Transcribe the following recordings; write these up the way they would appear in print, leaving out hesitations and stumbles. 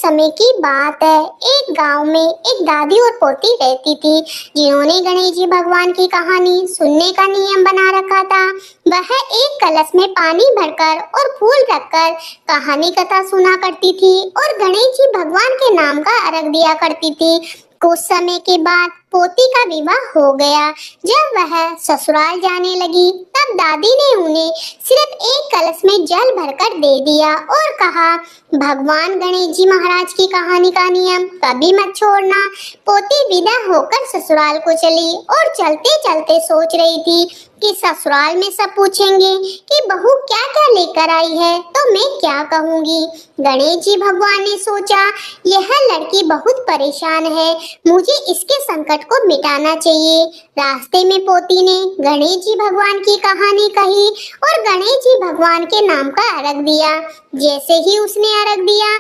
समय की बात है। एक गांव में एक दादी और पोती रहती थी, जिन्होंने गणेश जी भगवान की कहानी सुनने का नियम बना रखा था। वह एक कलश में पानी भरकर और फूल रखकर कहानी कथा सुना करती थी और गणेश जी भगवान के नाम का अर्घ दिया करती थी। कुछ समय के बाद पोती का विवाह हो गया। जब वह ससुराल जाने लगी, तब दादी ने उन्हें सिर्फ एक कलश में जल भरकर दे दिया और कहा, भगवान गणेश जी महाराज की कहानी का नियम कभी मत छोड़ना। पोती विदा होकर ससुराल को चली और चलते चलते सोच रही थी कि ससुराल में सब पूछेंगे कि बहू क्या क्या लेकर आई है, तो मैं क्या कहूँगी। गणेश जी भगवान ने सोचा, यह लड़की बहुत परेशान है, मुझे इसके संकट को मिटाना चाहिए। रास्ते में पोती ने गणेश जी भगवान की कहानी कही और गणेश जी भगवान के नाम का अर्घ दिया। जैसे ही उसने अर्घ दिया,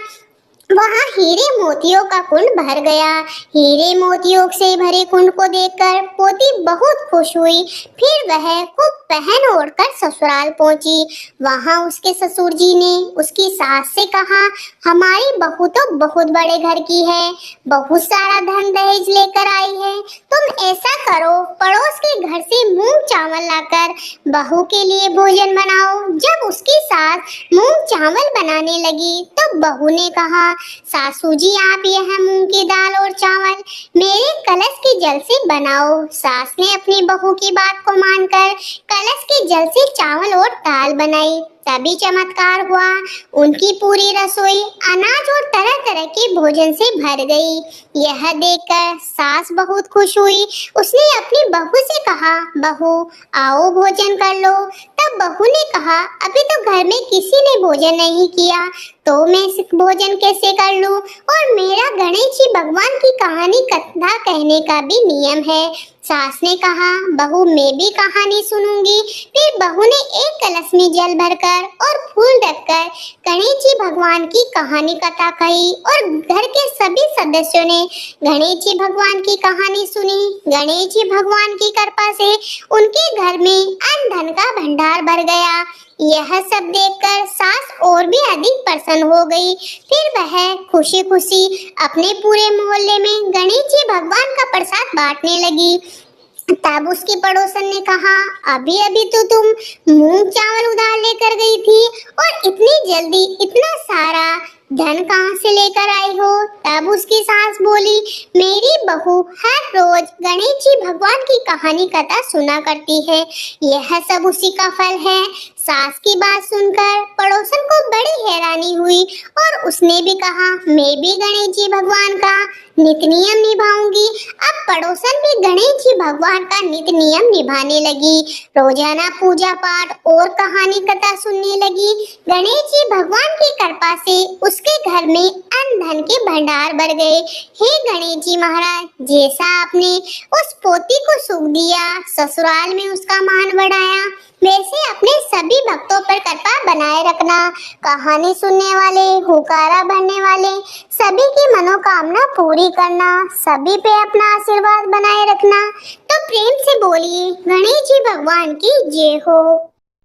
वहाँ हीरे मोतियों का कुंड भर गया। हीरे मोतियों से भरे कुंड को देखकर पोती बहुत खुश हुई। फिर वह खूब पहन ओढ़कर ससुराल पहुंची। वहाँ उसके ससुर जी ने उसकी सास से कहा, हमारी बहू तो बहुत बड़े घर की है, बहुत सारा धन दहेज लेकर आई है। तुम ऐसा करो, पड़ोस के घर से मूंग चावल लाकर बहू के लिए भोजन बनाओ। जब उसकी सास मूंग चावल बनाने लगी, तो बहू ने कहा, सासू जी आप यह मूंग की दाल और चावल मेरे कलश के जल से बनाओ। सास ने अपनी बहू की बात को मानकर कलश के जल से चावल और दाल बनाई। तभी चमत्कार हुआ, उनकी पूरी रसोई अनाज और तरह तरह के भोजन से भर गई। यह देखकर सास बहुत खुश हुई। उसने अपनी बहू से कहा, बहू आओ भोजन कर लो। तब बहू ने कहा, अभी तो घर में किसी ने भोजन नहीं किया, तो मैं भोजन कैसे कर लूं? और मेरा गणेश जी भगवान की कहानी कथा कहने का भी नियम है। सास ने कहा, बहू मैं भी कहानी सुनूंगी। फिर बहू ने एक कलश में जल भरकर और फूल रखकर गणेश जी भगवान की कहानी कथा कही और घर के सभी सदस्यों ने गणेश जी भगवान की कहानी सुनी। गणेश जी भगवान की कृपा से उनके घर में अन्न धन का भंडार भर गया। यह सब देखकर सास और भी अधिक प्रसन्न हो गई। फिर वह खुशी खुशी अपने पूरे मोहल्ले में गणेश जी भगवान का प्रसाद बांटने लगी। तब उसकी पड़ोसन ने कहा, अभी अभी तो तुम मूंग चावल उधार लेकर गई थी और इतनी जल्दी इतना सारा धन कहाँ से लेकर आई हो? तब उसकी सास बोली, मेरी बहू हर रोज गणेश जी भगवान की कहानी कथा सुना करती है, यह सब उसी का फल है। सास की बात सुनकर पड़ोसन को बड़ी हैरानी हुई और उसने भी कहा, मैं भी गणेश जी भगवान का नित नियम निभाऊंगी। अब पड़ोसन भी गणेश जी भगवान का नित नियम निभाने लगी। रोजाना पूजा पाठ और कहानी कथा सुनने लगी। गणेश जी भगवान की कृपा से उसके घर में अन्न धन के भंडार भर गए। हे गणेश जी महाराज, जैसा आपने उस पोती को सुख दिया, ससुराल में उसका मान बढ़ाया, वैसे अपने सभी भक्तों पर कृपा बनाए रखना। कहानी सुनने वाले, हुकारा भरने वाले सभी की मनोकामना पूरी करना, सभी पे अपना आशीर्वाद बनाए रखना। तो प्रेम से बोलिए, गणेश जी भगवान की जय हो।